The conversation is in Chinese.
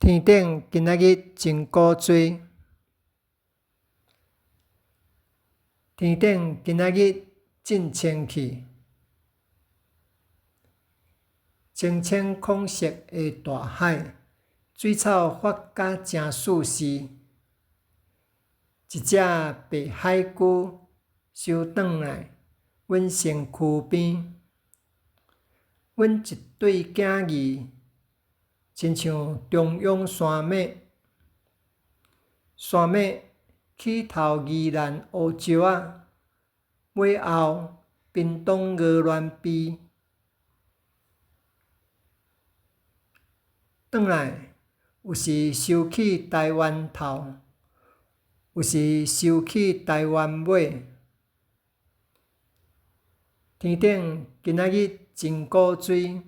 天顶今仔日真古锥，天顶今仔日真清气，清清空色的大海，水草发甲真舒适。一只白海龟游转来阮身躯边，阮一对囝儿亲像中央山脉，山脉起头宜兰乌石仔，尾后屏东鹅銮鼻。转来有时收起台湾头，有时收起台湾尾。天顶今仔日真古锥，